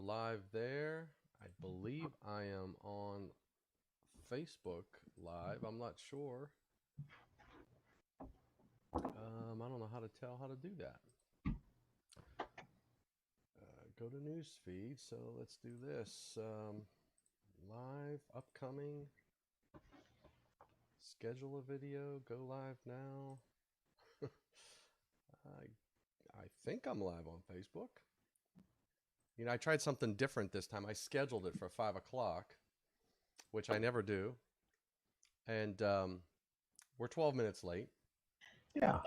live there. I believe I am on Facebook Live. I'm not sure. I don't know how to tell how to do that. Go to news feed. So let's do this. Live, upcoming. Schedule a video. Go live now. I think I'm live on Facebook. You know, I tried something different this time. I scheduled it for 5 o'clock, which I never do. And we're 12 minutes late. Yeah.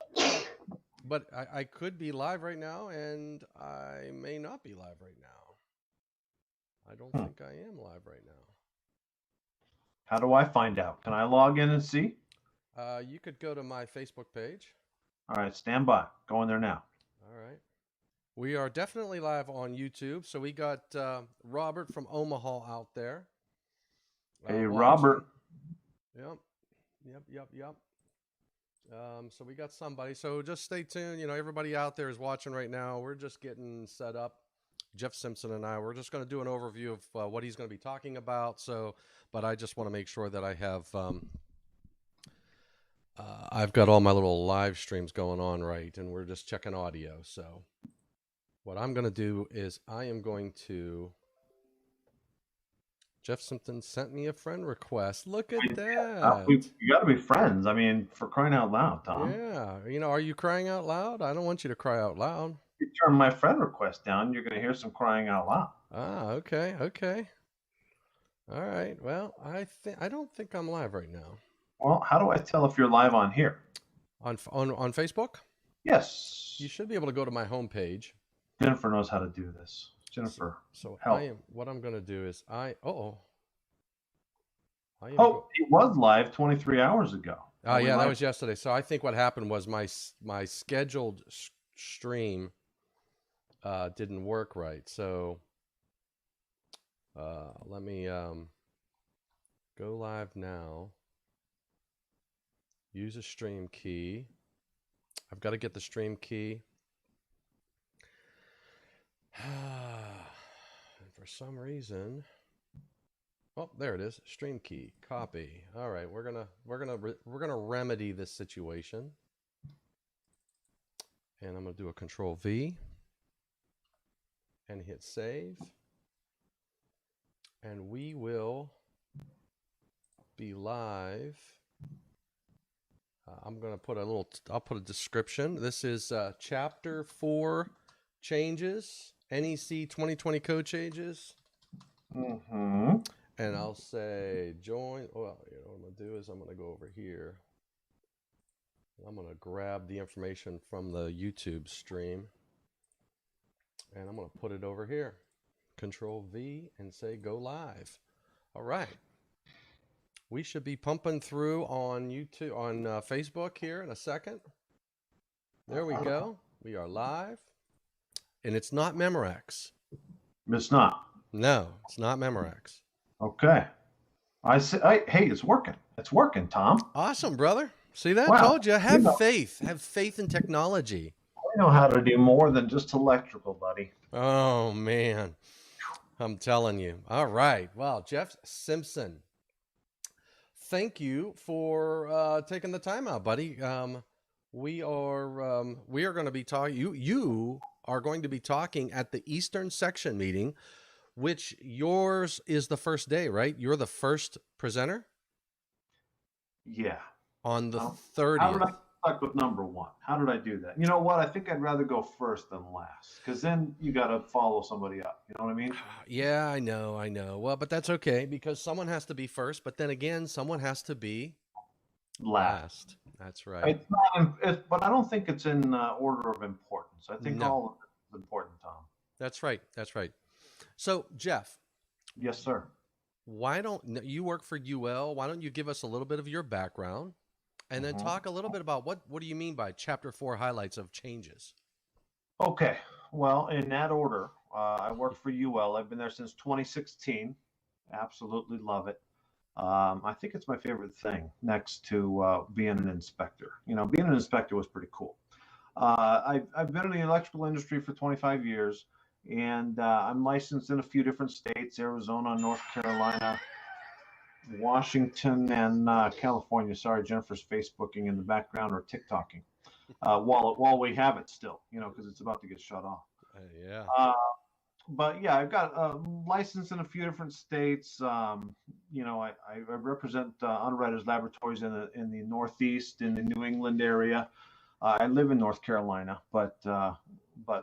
But I could be live right now, and I may not be live right now. I don't think I am live right now. How do I find out? Can I log in and see? You could go to my Facebook page. All right, stand by. Go in there now. All right. We are definitely live on YouTube. So we got Robert from Omaha out there. Hey, watching. Robert. Yep. So we got somebody. So just stay tuned. You know, everybody out there is watching right now. We're just getting set up. Jeff Simpson and I, we're just going to do an overview of what he's going to be talking about. So, but I just want to make sure that I have, I've got all my little live streams going on right, and we're just checking audio. So what I'm going to do is I am going to, Jeff Simpson sent me a friend request. Look at that. You got to be friends. I mean, for crying out loud, Tom. Yeah. You know, are you crying out loud? I don't want you to cry out loud. If you turn my friend request down, you're going to hear some crying out loud. Ah, okay. All right. Well, I don't think I'm live right now. Well, how do I tell if you're live on here? On Facebook? Yes. You should be able to go to my homepage. Jennifer knows how to do this. Jennifer. So help. What I'm going to do is it was live 23 hours ago. Oh, yeah, that was yesterday. So I think what happened was my scheduled stream didn't work right. So let me go live now. Use a stream key. I've got to get the stream key. And for some reason, oh, there it is. Stream key, copy. All right, we're gonna remedy this situation, and I'm gonna do a Control V and hit save, and we will be live. I'm gonna put I'll put a description. This is Chapter 4 changes. NEC 2020 code changes. Mm-hmm. And I'll say join. Well, you know what I'm going to do is I'm going to go over here. I'm going to grab the information from the YouTube stream. And I'm going to put it over here. Control V and say go live. All right. We should be pumping through on YouTube, on Facebook here in a second. There we go. We are live. And it's not Memorex. It's not. No, it's not Memorex. Okay. Hey, it's working. It's working, Tom. Awesome, brother. See that? Wow. Told you. Have faith. Have faith in technology. I know how to do more than just electrical, buddy. Oh, man. I'm telling you. All right. Well, Jeff Simpson, thank you for taking the time out, buddy. We are going to be talking. You are going to be talking at the Eastern Section meeting, which yours is the first day, right? You're the first presenter? Yeah. On the 30th. How did I start with number 1? How did I do that? You know what? I think I'd rather go first than last, because then you got to follow somebody up. You know what I mean? Yeah, I know. Well, but that's okay, because someone has to be first, but then again, someone has to be last. That's right. It's not, but I don't think it's in order of importance. I think all of it is important, Tom. That's right. So, Jeff. Yes, sir. Why don't you work for UL? Why don't you give us a little bit of your background, and then talk a little bit about what do you mean by Chapter 4 highlights of changes? Okay. Well, in that order, I work for UL. I've been there since 2016. Absolutely love it. I think it's my favorite thing next to being an inspector. You know, being an inspector was pretty cool. I've been in the electrical industry for 25 years. and I'm licensed in a few different states: Arizona, North Carolina, Washington, and California. Sorry, Jennifer's Facebooking in the background or TikToking while we have it still, because it's about to get shut off. Yeah. Uh, but yeah, I've got a license in a few different states. I represent Underwriters Laboratories in the Northeast, in the New England area. I live in North Carolina, but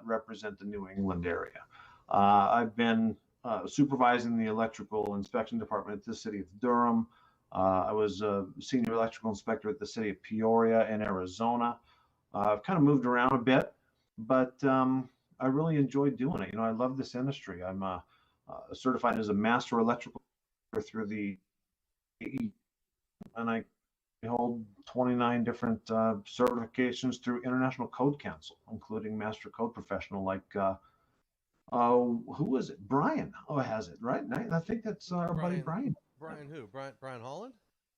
represent the New England area. I've been supervising the electrical inspection department at the city of Durham. I was a senior electrical inspector at the city of Peoria in Arizona. I've kind of moved around a bit, but I really enjoy doing it. I love this industry. I'm certified as a master electrical through the IAEI, and I hold 29 different certifications through International Code Council, including Master Code Professional, like who was it? Brian. Oh, has it, right? I think that's our buddy Brian. Brian who? Brian Holland?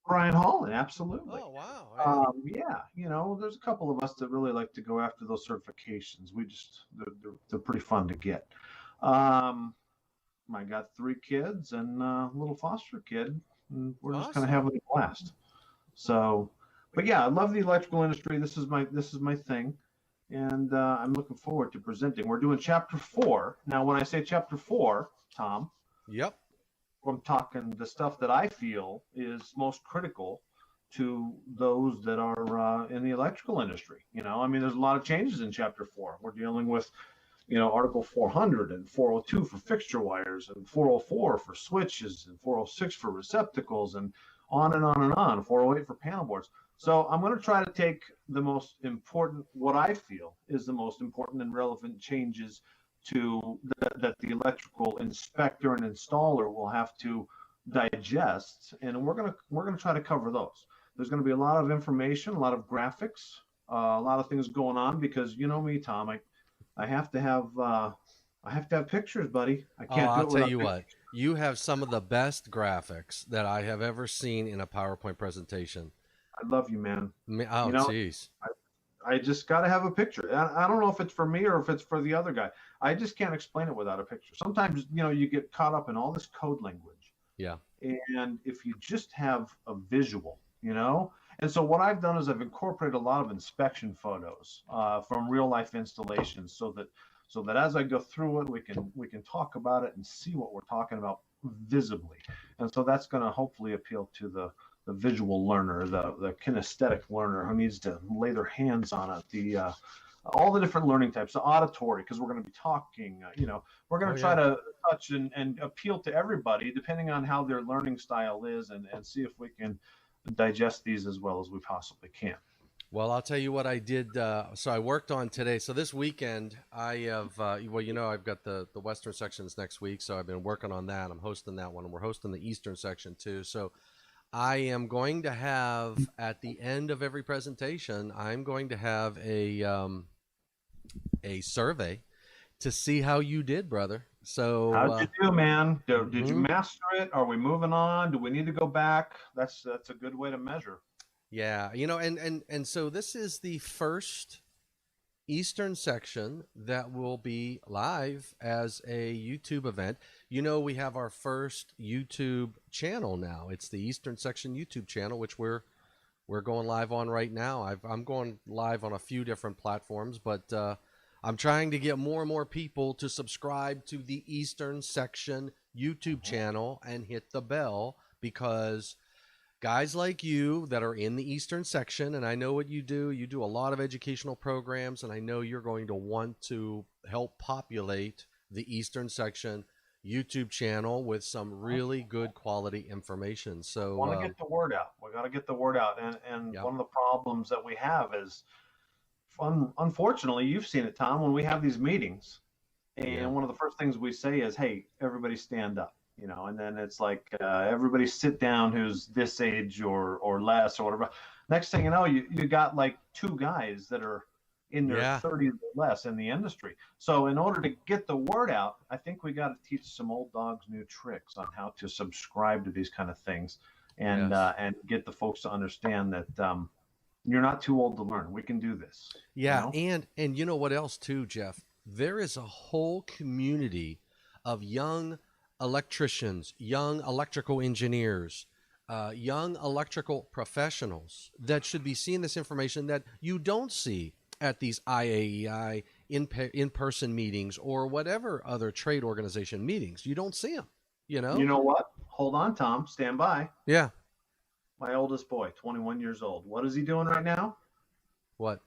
Brian Holland, absolutely. Oh, wow. Yeah. Yeah, there's a couple of us that really like to go after those certifications. They're pretty fun to get. I got 3 kids and a little foster kid, and we're just kind of having a blast. So, but yeah, I love the electrical industry. This is my thing, and I'm looking forward to presenting. We're doing chapter 4 now. When I say chapter 4, Tom, Yep. I'm talking the stuff that I feel is most critical to those that are in the electrical industry. There's a lot of changes in chapter 4. We're dealing with, Article 400 and 402 for fixture wires, and 404 for switches, and 406 for receptacles, and on and on and on, 408 for panel boards. So I'm going to try to take the most important, what I feel is the most important and relevant changes that the electrical inspector and installer will have to digest, and we're gonna try to cover those. There's going to be a lot of information, a lot of graphics, a lot of things going on, because you know me, Tom. I have to have pictures, buddy. I can't do it. I'll tell you what. You have some of the best graphics that I have ever seen in a PowerPoint presentation. I love you, man. Oh, jeez. I just got to have a picture. I don't know if it's for me or if it's for the other guy. I just can't explain it without a picture. Sometimes, you get caught up in all this code language. Yeah. And if you just have a visual, And so what I've done is I've incorporated a lot of inspection photos from real life installations, so that as I go through it, we can talk about it and see what we're talking about visibly. And so that's going to hopefully appeal to the visual learner, the kinesthetic learner who needs to lay their hands on it, all the different learning types, the auditory, because we're going to be talking, we're going to try to touch and appeal to everybody depending on how their learning style is, and see if we can digest these as well as we possibly can. Well, I'll tell you what I did. So I worked on today. So this weekend I have, I've got the Western sections next week. So I've been working on that. I'm hosting that one, and we're hosting the Eastern section too. So I am going to have, at the end of every presentation, I'm going to have a survey to see how you did, brother. So how'd you do, man? Did you master it? Are we moving on? Do we need to go back? That's a good way to measure. Yeah, and so this is the first Eastern section that will be live as a YouTube event. We have our first YouTube channel now. It's the Eastern Section YouTube channel, which we're going live on right now. I'm going live on a few different platforms, but I'm trying to get more and more people to subscribe to the Eastern Section YouTube channel and hit the bell, because guys like you that are in the Eastern Section, and I know what you do a lot of educational programs, and I know you're going to want to help populate the Eastern Section YouTube channel with some really good quality information. So I want to get the word out. We got to get the word out. And one of the problems that we have is, unfortunately, you've seen it, Tom, when we have these meetings, and one of the first things we say is, hey, everybody stand up. And then it's like, everybody sit down who's this age or less or whatever. Next thing you know, you got like 2 guys that are in their 30s or less in the industry. So in order to get the word out, I think we got to teach some old dogs new tricks on how to subscribe to these kind of things, and get the folks to understand that you're not too old to learn. We can do this. Yeah, and you know what else too, Jeff? there is a whole community of young electricians, young electrical engineers, young electrical professionals that should be seeing this information that you don't see at these IAEI in-person meetings or whatever other trade organization meetings. You don't see them, you You know? know what? Hold on, Tom. Stand by. Yeah. My oldest boy, 21 years old. What is he doing right now? What?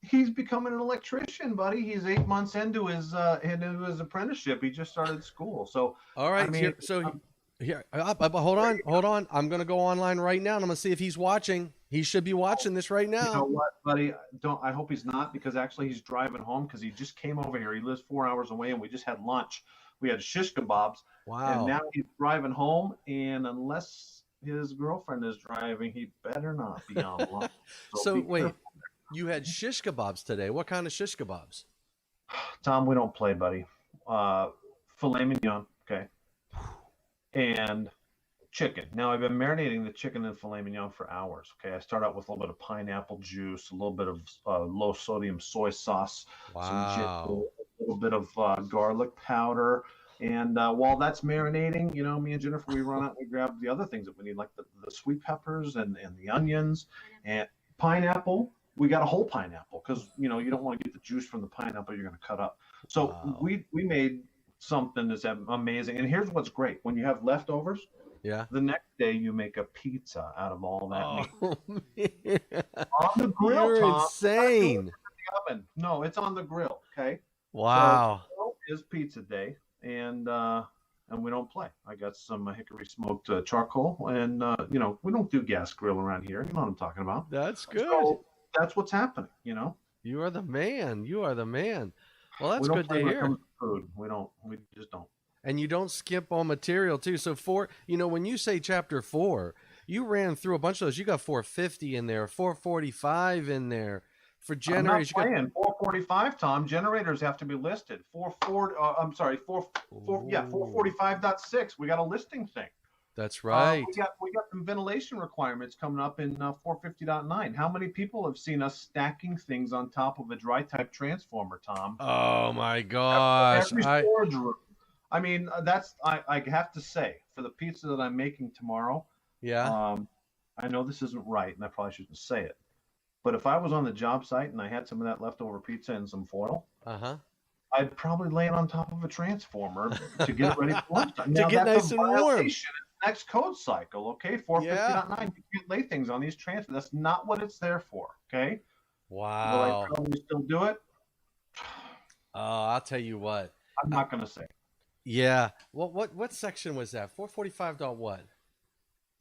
He's becoming an electrician, buddy. He's 8 months into his apprenticeship. He just started school. So, All I right. mean, Hold on, hold on. I'm going to go online right now and I'm going to see if he's watching. He should be watching this right you know now. what, buddy? Don't. I hope he's not, because actually he's driving home because he just came over here. He lives 4 hours away, and we just had lunch. We had shish kebabs, and Wow. now he's driving home. And unless his girlfriend is driving, he better not be online. So So be wait, careful. you had shish kebabs today. What kind of shish kebabs? Tom, we don't play, buddy. Filet mignon, okay, and chicken. Now I've been marinating the chicken and filet mignon for hours. Okay, I start out with a little bit of pineapple juice, a little bit of low sodium soy sauce, some ginger, Wow. a little bit of garlic powder. And while that's marinating, me and Jennifer, we run out and we grab the other things that we need, like the sweet peppers and the onions and pineapple. We got a whole pineapple because you don't want to get the juice from the pineapple you're going to cut up. So Wow. we made something that's amazing. And here's what's great: when you have leftovers, Yeah. the next day you make a pizza out of all that Oh meat man. on the grill, You're Tom. You gotta do it in insane. the oven. No, it's on the grill. Okay, so Wow. tomorrow is pizza day, and we don't play. I got some hickory smoked charcoal, and we don't do gas grill around here. You know what I'm talking about. That's good. So that's what's happening. You are the man. You are the man. Well, We that's don't good play to when it hear. comes to food. We don't. We just don't. And you don't skip on material too. So when you say chapter 4, you ran through a bunch of those. You got 450 in there, 445 in there. For I'm not generators, you got playing 445, Tom. Generators have to be listed. I'm sorry, Ooh, 445.6. We got a listing thing. that's Uh, right. we got some ventilation requirements coming up in 450.9. How many people have seen us stacking things on top of a dry type transformer, Tom? Oh my gosh. Every storage room. I mean, I have to say, for the pizza that I'm making tomorrow, Yeah. um, I know this isn't right, and I probably shouldn't say it, but if I was on the job site and I had some of that leftover pizza and some foil, Uh-huh. I'd probably lay it on top of a transformer to get it ready for lunchtime. To Now get that's nice a and warm. violation of the next code cycle, okay? Yeah. 450.9. You can't lay things on these transfers. That's not what it's there for, okay? Will I Wow. probably still do it? Oh, I'll tell you what. I'm not going to say. Yeah. What section was that? 445 dot what?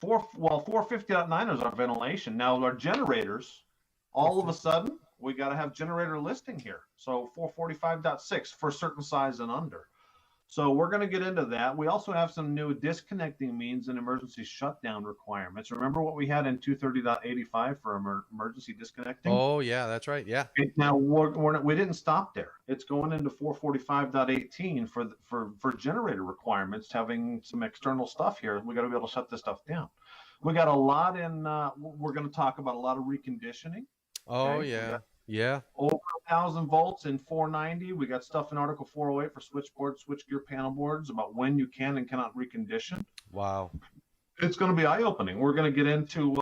450.9 is our ventilation. Now our generators, all of a 450. sudden, we got to have generator listing here. So 445.6 for certain size and under. So we're going to get into that. We also have some new disconnecting means and emergency shutdown requirements. Remember what we had in 230.85 for emergency disconnecting? Oh, yeah, that's right. Yeah. Now we didn't stop there. It's going into 445.18 for generator requirements, having some external stuff here. We got to be able to shut this stuff down. We got a lot in. We're going to talk about a lot of reconditioning. Oh, Okay, yeah. Yeah. over 1,000 volts in 490. We got stuff in Article 408 for switchboard, switchgear panel boards about when you can and cannot recondition. Wow. It's going to be eye-opening. We're going to get into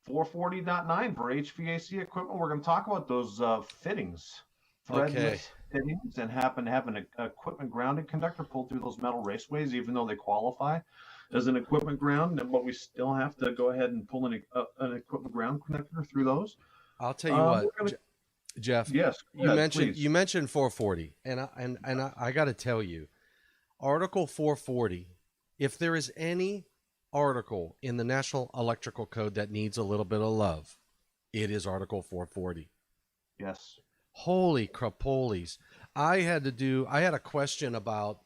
440.9 for HVAC equipment. We're going to talk about those fittings, Okay. threadless fittings, and happen to have an equipment grounded conductor pull through those metal raceways, even though they qualify as an equipment ground, but we still have to go ahead and pull an equipment ground connector through those. I'll tell you what, We're gonna, Jeff, yes, go ahead, please. you mentioned 440, and I got to tell you, Article 440, if there is any article in the National Electrical Code that needs a little bit of love, it is Article 440. Yes. Holy crapoles. I had a question about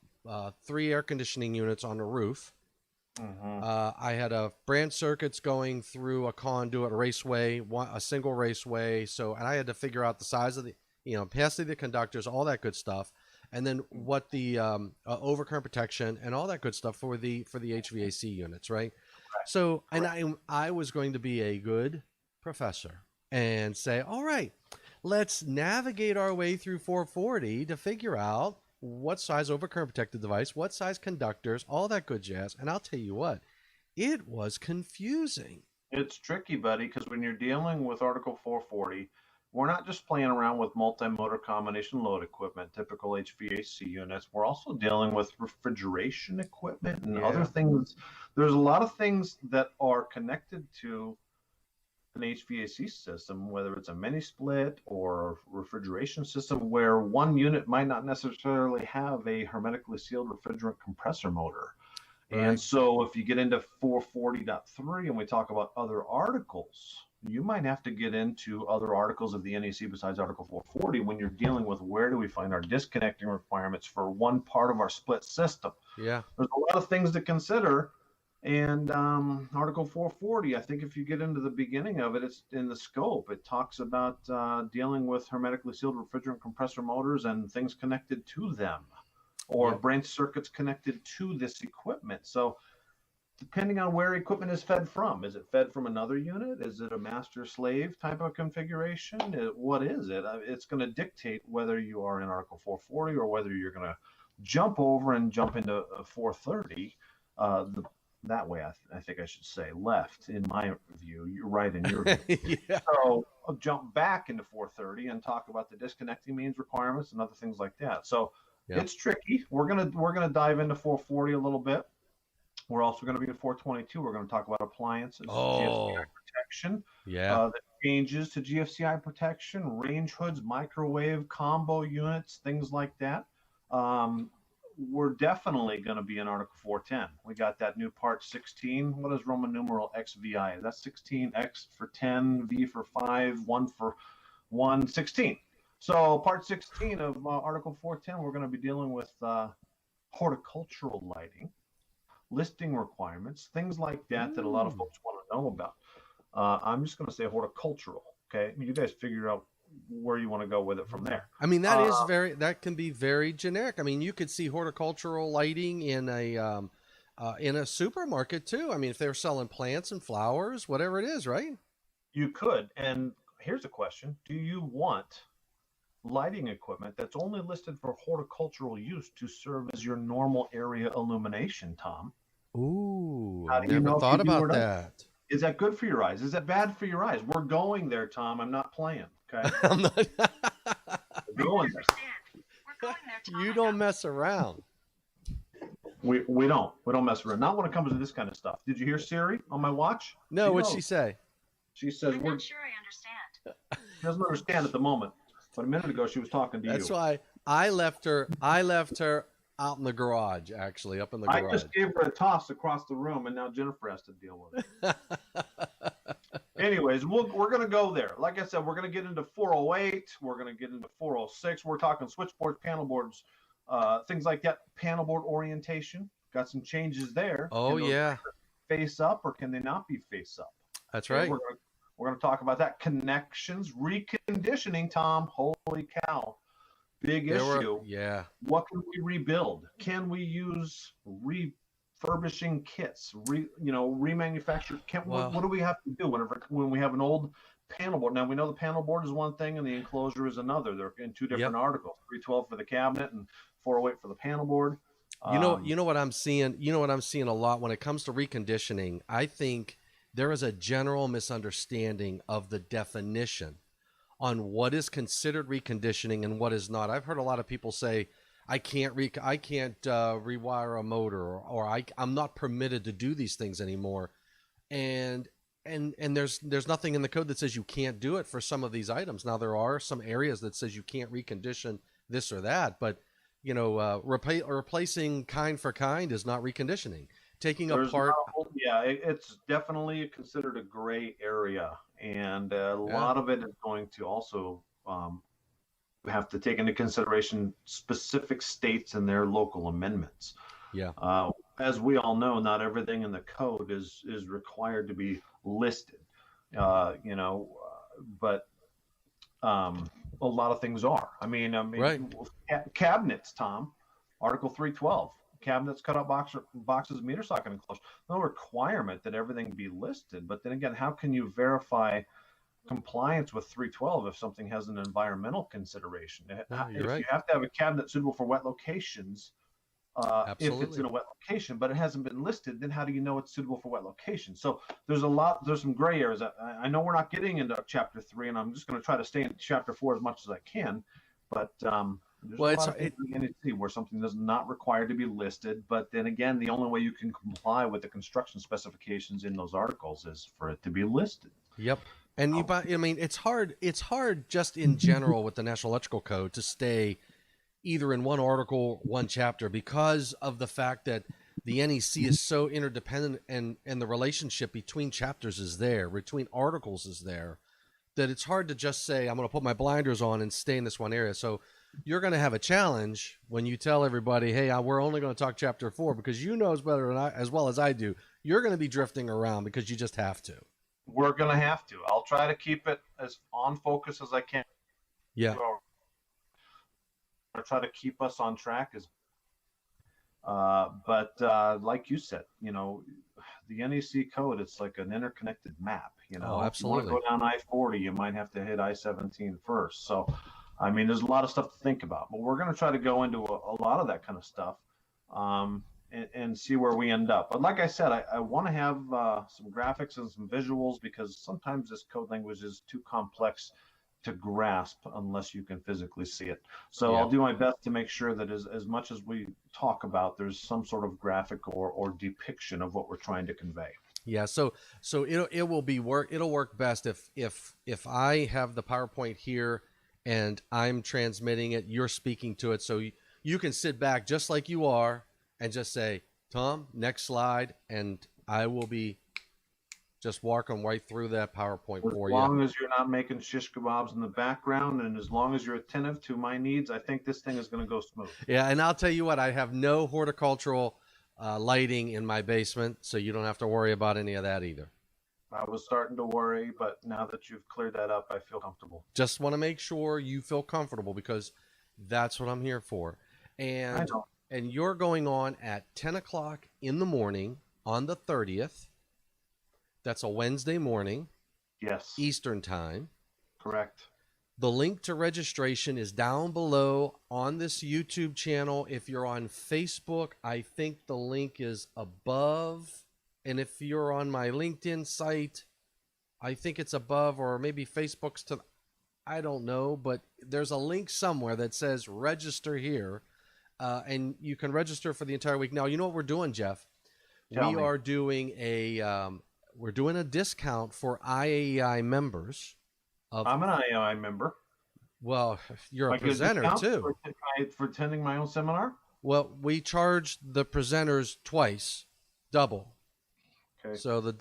3 air conditioning units on the roof. Mm-hmm. I had a branch circuits going through a conduit raceway, a single raceway. And I had to figure out the size of the, capacity of the conductors, all that good stuff, and then what the overcurrent protection and all that good stuff for the HVAC units, right? So, and I was going to be a good professor and say, all right, let's navigate our way through 440 to figure out what size overcurrent protected device, what size conductors, all that good jazz. And I'll tell you what, it was confusing. It's tricky, buddy, because when you're dealing with Article 440, we're not just playing around with multi-motor combination load equipment, typical HVAC units. We're also dealing with refrigeration equipment and other things. There's a lot of things that are connected to an HVAC system, whether it's a mini split or refrigeration system, where one unit might not necessarily have a hermetically sealed refrigerant compressor motor. Right. And so if you get into 440.3 and we talk about other articles, you might have to get into other articles of the NEC besides Article 440 when you're dealing with where do we find our disconnecting requirements for one part of our split system. Yeah. There's a lot of things to consider. And Article 440, I think if you get into the beginning of it, it's in the scope. It talks about dealing with hermetically sealed refrigerant compressor motors and things connected to them, or branch circuits connected to this equipment. So depending on where equipment is fed from, is it fed from another unit? Is it a master-slave type of configuration? What is it? It's going to dictate whether you are in Article 440 or whether you're going to jump over and jump into 430. That way, I think I should say left, in my view. You're right in your view. So I'll jump back into 430 and talk about the disconnecting means requirements and other things like that. So it's tricky. We're gonna dive into 440 a little bit. We're also going to be at 422. We're going to talk about appliances, GFCI protection, that changes to GFCI protection, range hoods, microwave, combo units, things like that. We're definitely going to be in Article 410. We got that new Part 16. What is Roman numeral XVI? That's 16, X for 10, V for 5, 1 for 1, 16. So Part 16 of Article 410, we're going to be dealing with horticultural lighting, listing requirements, things like that a lot of folks want to know about. I'm just going to say horticultural. Okay, you guys figure out where you want to go with it from there. I mean, that can be very generic. I mean, you could see horticultural lighting in a supermarket too. I mean, if they're selling plants and flowers, whatever it is, right? You could. And here's a question: do you want lighting equipment that's only listed for horticultural use to serve as your normal area illumination, Tom? Ooh, I never thought about that. Is that good for your eyes? Is that bad for your eyes? We're going there, Tom. I'm not playing. Okay. I'm not. We're going there. You don't mess around. We don't mess around. Not when it comes to this kind of stuff. Did you hear Siri on my watch? No, what'd she say? She says, I'm not sure I understand. She doesn't understand at the moment. But a minute ago, she was talking to you. That's why I left her out in the garage, actually, up in the garage. I just gave her a toss across the room, and now Jennifer has to deal with it. Anyways, we're going to go there. Like I said, we're going to get into 408. We're going to get into 406. We're talking switchboards, panel boards, things like that. Panel board orientation. Got some changes there. Oh, yeah. Face up, or can they not be face up? That's right. We're going to talk about that. Connections, reconditioning, Tom. Holy cow. Big issue. Yeah. What can we rebuild? Can we use refurbishing kits? Remanufacture? What do we have to do when we have an old panel board? Now, we know the panel board is one thing and the enclosure is another. They're in two different articles: 312 for the cabinet and 408 for the panel board. You know what I'm seeing. You know what I'm seeing a lot when it comes to reconditioning. I think there is a general misunderstanding of the definition on what is considered reconditioning and what is not. I've heard a lot of people say, I can't rewire a motor, or I'm not permitted to do these things anymore. And there's nothing in the code that says you can't do it for some of these items. Now, there are some areas that says you can't recondition this or that, but replacing kind for kind is not reconditioning. Taking apart, it's definitely considered a gray area, and a lot of it is going to also have to take into consideration specific states and their local amendments. Yeah. As we all know, not everything in the code is required to be listed, but a lot of things are. I mean, right. Cabinets, Tom, Article 312. Cabinets, cutout boxes, meter socket enclosure. No requirement that everything be listed. But then again, how can you verify compliance with 312 if something has an environmental consideration. No, you're If right. you have to have a cabinet suitable for wet locations, if it's Absolutely. in a wet location, but it hasn't been listed, then how do you know it's suitable for wet location? So there's some gray areas. I know we're not getting into chapter 3, and I'm just going to try to stay in chapter 4 as much as I can. But there's Well, a lot of things in the NEC where something is not required to be listed. But then again, the only way you can comply with the construction specifications in those articles is for it to be listed. Yep. And I mean, it's hard just in general with the National Electrical Code to stay either in one article, one chapter, because of the fact that the NEC is so interdependent and the relationship between chapters is there, between articles is there, that it's hard to just say, I'm going to put my blinders on and stay in this one area. So you're going to have a challenge when you tell everybody, hey, we're only going to talk chapter 4, because you know as well as I do, you're going to be drifting around because you just have to. We're going to have to. I'll try to keep it as on focus as I can. Yeah. I try to keep us on track but like you said, the NEC code, it's like an interconnected map. Oh, absolutely. If you want to go down I-40, you might have to hit I-17 first. So, I mean, there's a lot of stuff to think about, but we're going to try to go into a lot of that kind of stuff and see where we end up. But like I said, I want to have some graphics and some visuals, because sometimes this code language is too complex to grasp unless you can physically see it. So Yeah. I'll do my best to make sure that as much as we talk about, there's some sort of graphic or depiction of what we're trying to convey. Yeah, so it'll work best if I have the PowerPoint here and I'm transmitting it, you're speaking to it, so you can sit back just like you are and just say, Tom, next slide, and I will be just walking right through that PowerPoint for you. As long as you're not making shish kebabs in the background, and as long as you're attentive to my needs, I think this thing is going to go smooth. Yeah, and I'll tell you what, I have no horticultural lighting in my basement, so you don't have to worry about any of that either. I was starting to worry, but now that you've cleared that up, I feel comfortable. Just want to make sure you feel comfortable, because that's what I'm here for. And I know. And you're going on at 10 o'clock in the morning on the 30th. That's a Wednesday morning. Yes. Eastern time. Correct. The link to registration is down below on this YouTube channel. If you're on Facebook, I think the link is above. And if you're on my LinkedIn site, I think it's above, or maybe Facebook's to, I don't know, but there's a link somewhere that says register here. And you can register for the entire week. Now, you know what we're doing, Jeff? Tell me. Are doing we're doing a discount for IAEI members. I'm an IAEI member. Well, you're I a get a presenter discount too. for attending my own seminar? Well, we charge the presenters twice, double. Okay. So the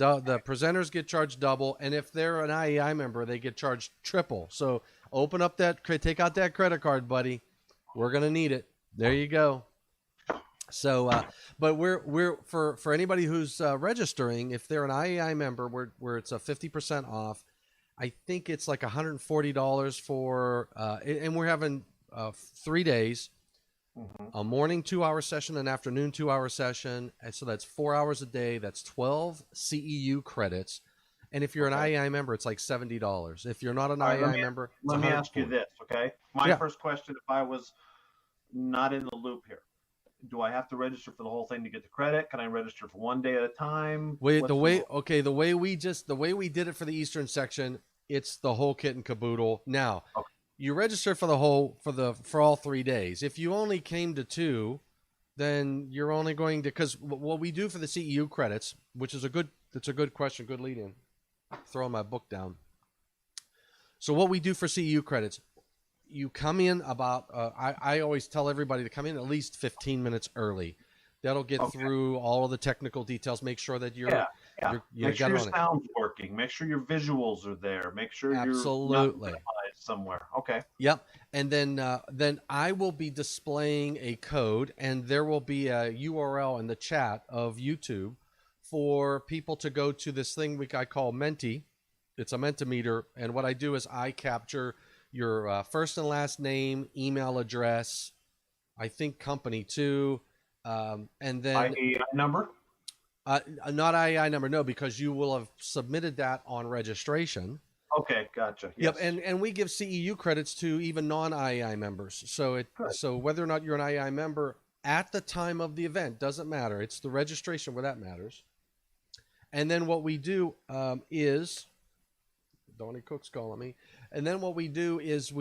presenters get charged double, and if they're an IAEI member, they get charged triple. So open up take out that credit card, buddy. We're gonna need it. There you go. So, but we're for anybody who's registering, if they're an IAEI member, where it's a 50% off. I think it's like $140 for, and we're having 3 days, a morning 2-hour session, an afternoon 2-hour session, and so that's 4 hours a day. That's 12 CEU credits, and if you're an IAEI member, it's like $70. If you're not an IAEI member, it's let me ask you $140. this, okay? My first question, if I was not in the loop here, do I have to register for the whole thing to get the credit? Can I register for 1 day at a time? The way we did it for the Eastern Section, it's the whole kit and caboodle. Now, you register for for all 3 days. If you only came to 2, then you're only going to, because what we do for the CEU credits, which is that's a good question, good lead in. Throwing my book down. So what we do for CEU credits, you come in about, I always tell everybody to come in at least 15 minutes early. That'll get through all of the technical details. Make sure that you're make sure your sound's working. Make sure your visuals are there. Make sure you're not somewhere. Okay. Yep. And then I will be displaying a code, and there will be a URL in the chat of YouTube for people to go to this thing I call Menti. It's a Mentimeter, and what I do is I capture your first and last name, email address, I think company too, and then IAEI number. Not IAEI number, no, because you will have submitted that on registration. Okay, gotcha. Yep, Yes. and we give CEU credits to even non-IAEI members. So Good. so whether or not you're an IAEI member at the time of the event doesn't matter. It's the registration where that matters. And then what we do is Donnie Cook's calling me. And then what we do is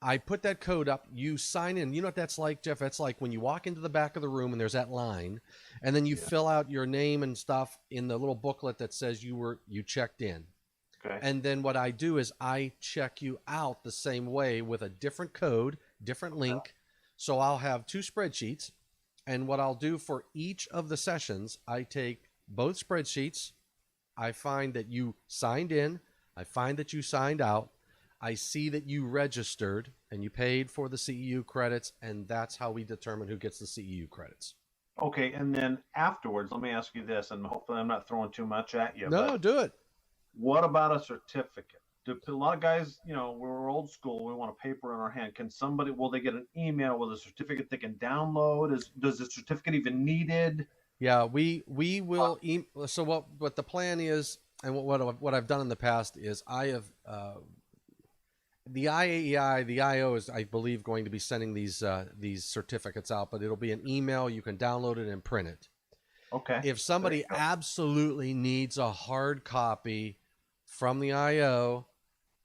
I put that code up. You sign in. You know what that's like, Jeff? That's like when you walk into the back of the room and there's that line, and then you fill out your name and stuff in the little booklet that says you checked in. Okay. And then what I do is I check you out the same way with a different code, different link. So I'll have 2 spreadsheets. And what I'll do for each of the sessions, I take both spreadsheets. I find that you signed in. I find that you signed out. I see that you registered and you paid for the CEU credits. And that's how we determine who gets the CEU credits. Okay. And then afterwards, let me ask you this, and hopefully I'm not throwing too much at you. No, but do it. what about a certificate? A lot of guys, we're old school. We want a paper in our hand. Will they get an email with a certificate they can download? Does the certificate even needed? Yeah, we will. So what the plan is, and what I've done in the past is I have the IAEI, the IO is, I believe, going to be sending these certificates out, but it'll be an email. You can download it and print it. Okay. If somebody absolutely needs a hard copy from the IO,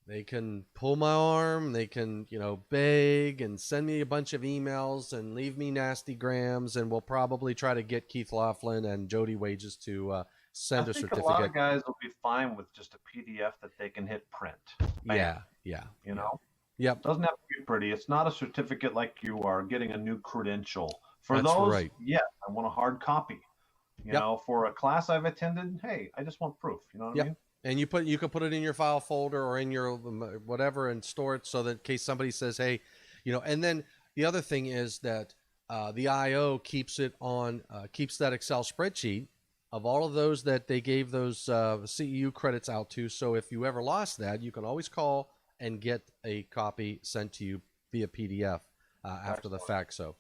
they can pull my arm. They can, beg and send me a bunch of emails and leave me nasty grams, and we'll probably try to get Keith Laughlin and Jody Wages to send a certificate. A lot of guys will be fine with just a PDF that they can hit print. Bam. Yeah. Yep. Doesn't have to be pretty. It's not a certificate like you are getting a new credential. For That's those, right. yeah, I want a hard copy. You know, for a class I've attended, hey, I just want proof. You know what I mean? And you can put it in your file folder or in your whatever and store it so that in case somebody says, hey, and then the other thing is that the IO keeps that Excel spreadsheet of all of those that they gave those CEU credits out to. So if you ever lost that, you can always call and get a copy sent to you via PDF after the fact. So.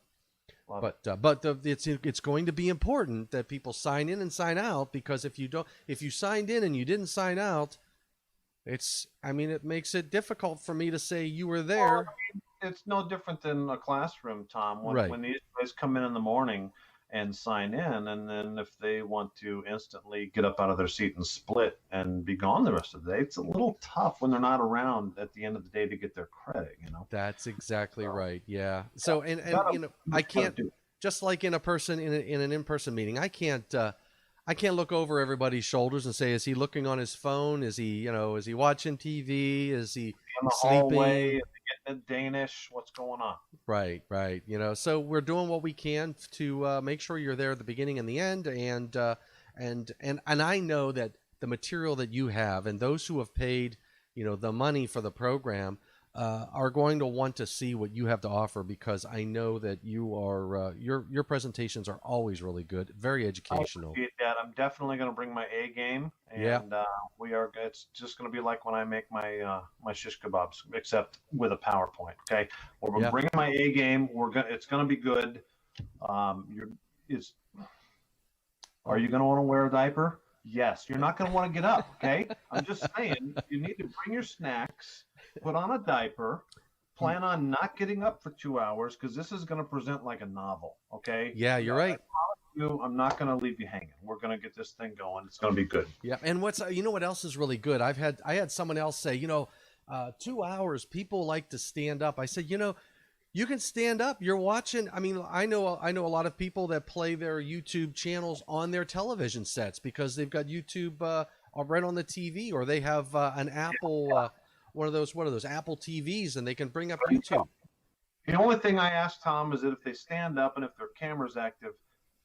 But it's going to be important that people sign in and sign out, because if you signed in and you didn't sign out, it makes it difficult for me to say you were there. Well, it's no different than a classroom, Tom. When these guys come in the morning and sign in, and then if they want to instantly get up out of their seat and split and be gone the rest of the day, it's a little tough when they're not around at the end of the day to get their credit. That's exactly right. Yeah. So and I can't, just like in an in-person meeting, I can't look over everybody's shoulders and say, is he looking on his phone? Is he watching TV? Is he in the sleeping? Hallway? Is he getting a Danish? What's going on? Right. So we're doing what we can to make sure you're there at the beginning and the end, and I know that the material that you have and those who have paid, the money for the program, are going to want to see what you have to offer, because I know that you are your presentations are always really good, very educational. I'm definitely going to bring my A game, and it's just going to be like when I make my my shish kebabs, except with a PowerPoint. Okay, we're bringing my A game. It's going to be good. Are you going to want to wear a diaper? Yes. You're not going to want to get up. Okay, I'm just saying you need to bring your snacks. Put on a diaper, plan on not getting up for 2 hours, because this is going to present like a novel, okay? Yeah, you're right. I'm not going to leave you hanging. We're going to get this thing going. It's going to be good. Yeah, and what else is really good? I had someone else say, 2 hours, people like to stand up. I said, you can stand up. You're watching. I mean, I know a lot of people that play their YouTube channels on their television sets because they've got YouTube right on the TV, or they have an Apple. One of those Apple TVs, and they can bring up YouTube. The only thing I ask, Tom, is that if they stand up and if their camera's active,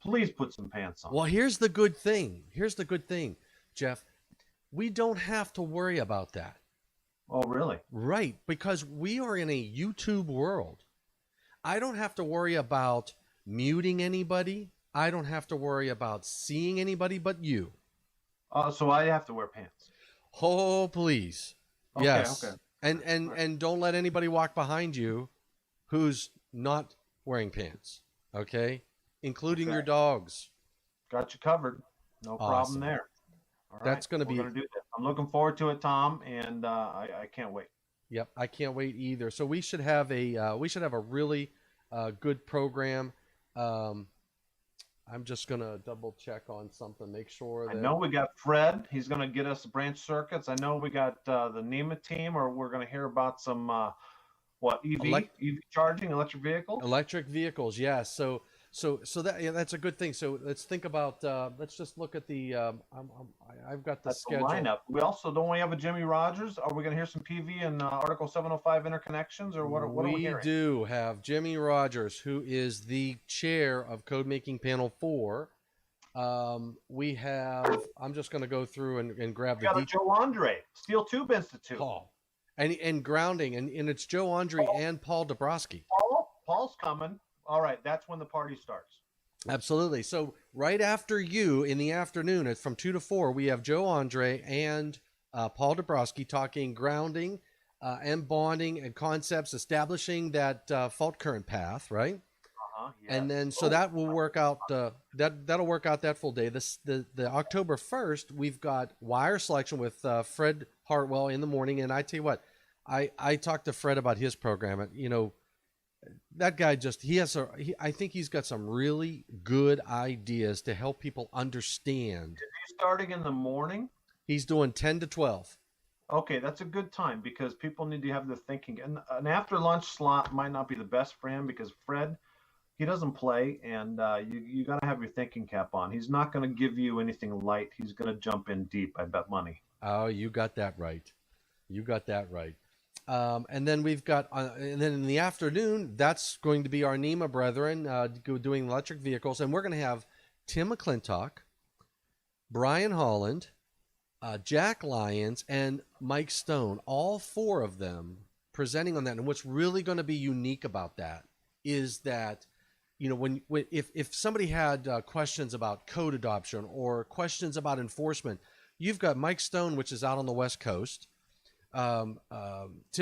please put some pants on. Well, here's the good thing, Jeff. We don't have to worry about that. Oh, really? Right, because we are in a YouTube world. I don't have to worry about muting anybody. I don't have to worry about seeing anybody but you. So I have to wear pants. Oh, please. Okay, yes. Okay. And don't let anybody walk behind you who's not wearing pants. Okay? Including your dogs. Got you covered. No problem there. All right. That's going to We're be. going to do that. I'm looking forward to it, Tom, and I can't wait. Yep, I can't wait either. So we should have a really good program. Um, I'm just gonna double check on something, make sure I that know we got Fred. He's going to get us branch circuits. I know we got the NEMA team, or we're going to hear about some EV charging, electric vehicles. electric vehicles. Yeah. So that that's a good thing. So let's think about. Let's just look at the. I've got the That's schedule. the lineup. We also don't we have a Jimmy Rogers? Are we going to hear some PV and Article 705 interconnections, or what are we hearing? We do have Jimmy Rogers, who is the chair of Code Making Panel 4. We have. I'm just going to go through and grab We got a Joe Andre, Steel Tube Institute. Paul, and grounding, and it's Joe Andre and Paul Dabrowski. Paul's coming. All right, that's when the party starts. Absolutely. So right after you in the afternoon, it's from 2 to 4, we have Joe Andre and Paul Dabrowski talking grounding and bonding and concepts, establishing that fault current path, right? Yes. And then so that will work out. That'll work out that full day. The October 1st, we've got wire selection with Fred Hartwell in the morning. And I tell you what, I talked to Fred about his program. You know, that guy I think he's got some really good ideas to help people understand. Is he starting in the morning? He's doing 10 to 12. Okay, that's a good time because people need to have their thinking. And an after lunch slot might not be the best for him because Fred, he doesn't play, and you got to have your thinking cap on. He's not going to give you anything light. He's going to jump in deep, I bet money. Oh, you got that right. You got that right. And then we've got, and then in the afternoon, that's going to be our NEMA brethren doing electric vehicles. And we're going to have Tim McClintock, Brian Holland, Jack Lyons, and Mike Stone, all 4 of them presenting on that. And what's really going to be unique about that is that, you know, if somebody had questions about code adoption or questions about enforcement, you've got Mike Stone, which is out on the West Coast. Tim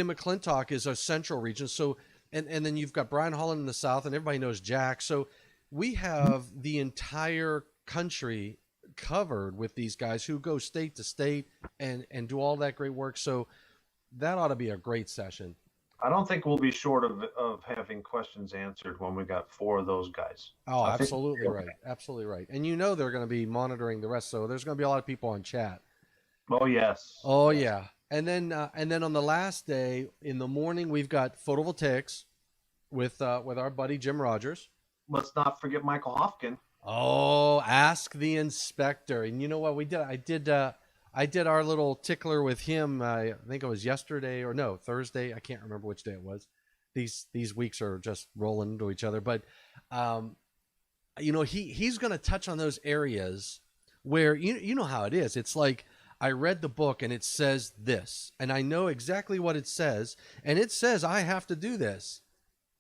McClintock is a central region. So, and then you've got Brian Holland in the South, and everybody knows Jack. So we have the entire country covered with these guys who go state to state and do all that great work. So that ought to be a great session. I don't think we'll be short of having questions answered when we got 4 of those guys. Oh, absolutely right. Absolutely right. And you know they're going to be monitoring the rest. So there's going to be a lot of people on chat. Oh, yes. Oh, yeah. And then on the last day in the morning, we've got photovoltaics with our buddy Jim Rogers. Let's not forget Michael Hofkin. Oh, ask the inspector. And you know what we did? I did our little tickler with him. I think it was yesterday or no, Thursday. I can't remember which day it was. These weeks are just rolling into each other. But you know, he's going to touch on those areas where you know how it is. It's like, I read the book and it says this, and I know exactly what it says, and it says I have to do this.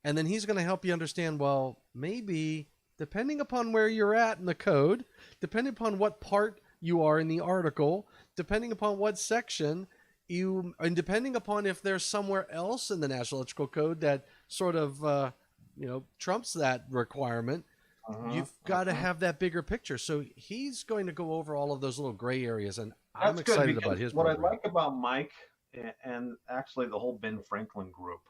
And then he's going to help you understand, well, maybe depending upon where you're at in the code, depending upon what part you are in the article, depending upon what section and depending upon if there's somewhere else in the National Electrical Code that sort of, trumps that requirement, you've got to have that bigger picture. So he's going to go over all of those little gray areas, and I'm excited about his program. What I like about Mike and actually the whole Ben Franklin group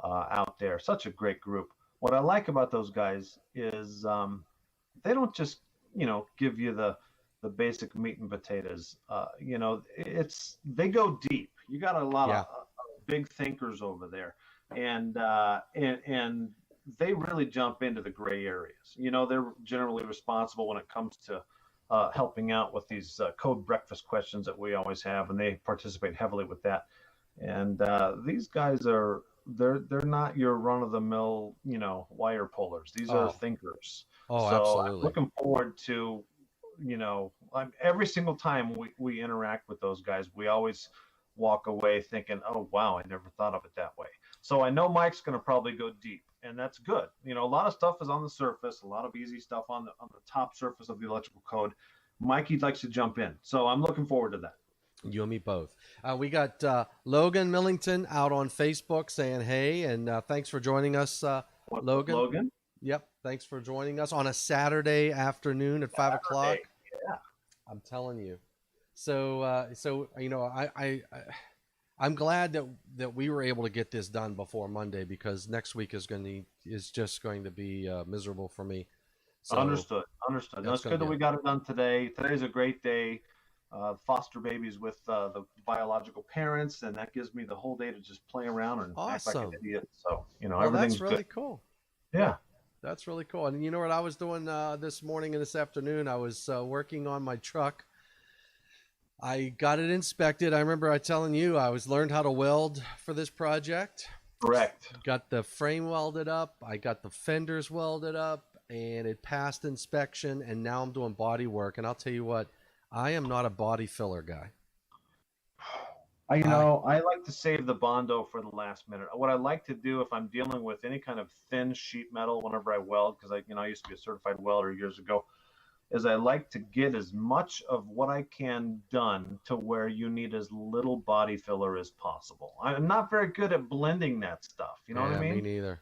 out there, such a great group. What I like about those guys is they don't just, give you the basic meat and potatoes. They go deep. You got a lot of big thinkers over there, and they really jump into the gray areas. They're generally responsible when it comes to helping out with these code breakfast questions that we always have, and they participate heavily with that. And these guys they're not your run-of-the-mill, wire pullers. These are thinkers. Oh, so absolutely. I'm looking forward to, every single time we interact with those guys, we always walk away thinking, oh, wow, I never thought of it that way. So I know Mike's going to probably go deep, and that's good. A lot of stuff is on the surface, a lot of easy stuff on the top surface of the electrical code. Mikey likes to jump in. So I'm looking forward to that. You and me both. We got Logan Millington out on Facebook saying hey, and thanks for joining us, Logan. Logan? Yep, thanks for joining us on a Saturday afternoon at 5 o'clock. Yeah. I'm telling you. So you know, I'm glad that we were able to get this done before Monday, because next week is just going to be miserable for me. So Understood. Understood. No, that's it's going to good that be we got it done today. Today's a great day. Foster babies with the biological parents, and that gives me the whole day to just play around and act like an awesome. idiot. So, Well, everything's that's good. really cool. Yeah. That's really cool. And you know what I was doing this morning and this afternoon? I was working on my truck. I got it inspected. I remember I telling you I was learned how to weld for this project. Correct. Got the frame welded up. I got the fenders welded up, and it passed inspection. And now I'm doing body work. And I'll tell you what, I am not a body filler guy. I like to save the Bondo for the last minute. What I like to do if I'm dealing with any kind of thin sheet metal whenever I weld, because I used to be a certified welder years ago, is I like to get as much of what I can done to where you need as little body filler as possible. I'm not very good at blending that stuff. You know what I Me mean? neither.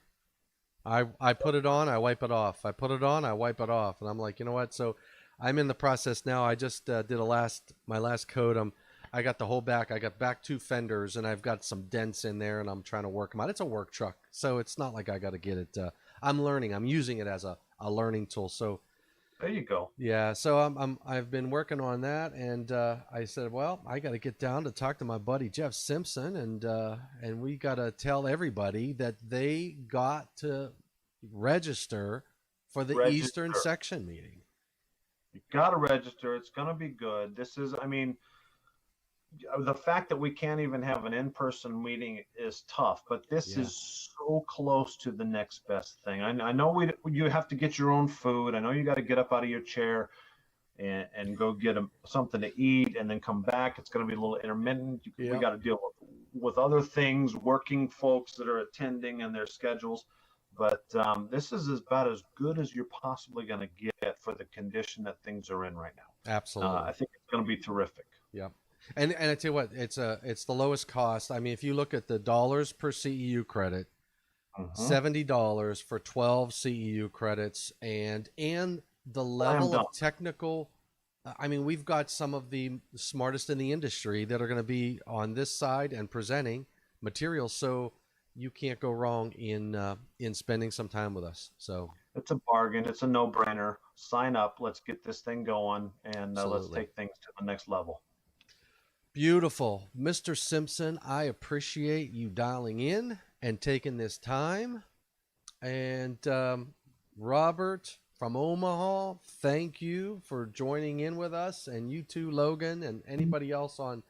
I put it on, I wipe it off. I put it on, I wipe it off, and I'm like, you know what? So I'm in the process now. I just did my last coat. I got the whole back. I got back two fenders, and I've got some dents in there, and I'm trying to work them out. It's a work truck, so it's not like I got to get it. I'm learning. I'm using it as a learning tool. So There you go. yeah, so I've been working on that, and I said, well, I got to get down to talk to my buddy Jeff Simpson, and we got to tell everybody that they got to register for the Eastern Register. Section meeting. You got to register. It's going to be good. This is, I mean, the fact that we can't even have an in-person meeting is tough, but this Yeah. is so close to the next best thing. I know you have to get your own food. I know you got to get up out of your chair and go get something to eat and then come back. It's going to be a little intermittent. We Yep. got to deal with other things, working folks that are attending and their schedules. But this is about as good as you're possibly going to get for the condition that things are in right now. Absolutely. I think it's going to be terrific. Yep. And I tell you what, it's the lowest cost. I mean, if you look at the dollars per CEU credit, $70 for 12 CEU credits, and the level of technical. I mean, we've got some of the smartest in the industry that are going to be on this side and presenting materials, so you can't go wrong in spending some time with us. So it's a bargain. It's a no-brainer. Sign up. Let's get this thing going, and let's take things to the next level. Beautiful. Mr. Simpson, I appreciate you dialing in and taking this time. And Robert from Omaha, thank you for joining in with us. And you too, Logan, and anybody else on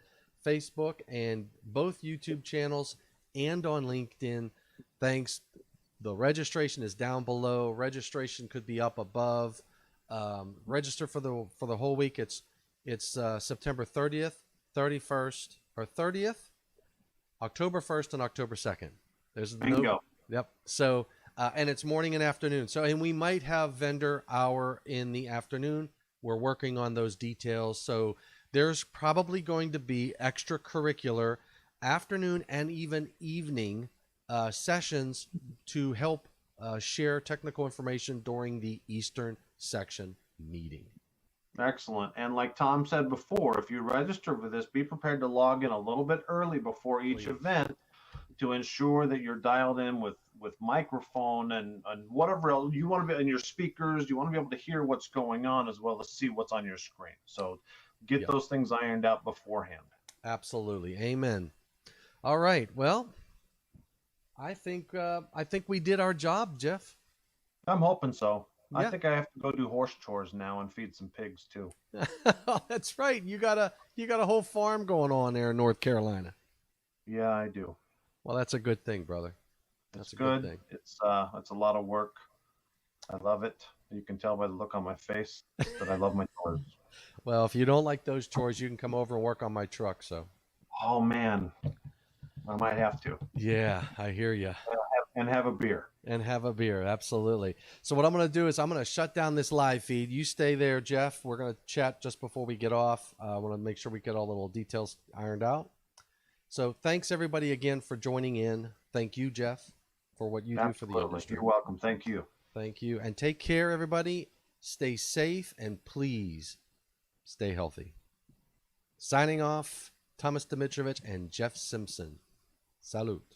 Facebook and both YouTube channels and on LinkedIn. Thanks. The registration is down below. Registration could be up above. Register for the whole week. It's September 30th. 31st or 30th, October 1st and October 2nd. There's Bingo. Yep. So, and it's morning and afternoon. So, and we might have vendor hour in the afternoon. We're working on those details. So there's probably going to be extracurricular afternoon and even evening sessions to help share technical information during the Eastern Section meeting. Excellent. And like Tom said before, if you register for this, be prepared to log in a little bit early before each event to ensure that you're dialed in with microphone and whatever else you want to be, and your speakers. You want to be able to hear what's going on as well as see what's on your screen. So get those things ironed out beforehand. Absolutely. Amen. All right. Well, I think we did our job, Jeff. I'm hoping so. Yeah. I think I have to go do horse chores now and feed some pigs too. That's right. You got a whole farm going on there in North Carolina. Yeah, I do. Well, that's a good thing, brother. That's a good thing. It's a lot of work. I love it. You can tell by the look on my face that I love my chores. Well, if you don't like those chores, you can come over and work on my truck. So. Oh man, I might have to. Yeah, I hear you. And have a beer. And have a beer, absolutely. So what I'm going to do is I'm going to shut down this live feed. You stay there, Jeff. We're going to chat just before we get off. I want to make sure we get all the little details ironed out. So thanks, everybody, again for joining in. Thank you, Jeff, for what you do for the industry. You're welcome. Thank you. Thank you. And take care, everybody. Stay safe, and please stay healthy. Signing off, Thomas Dimitrovich and Jeff Simpson. Salute.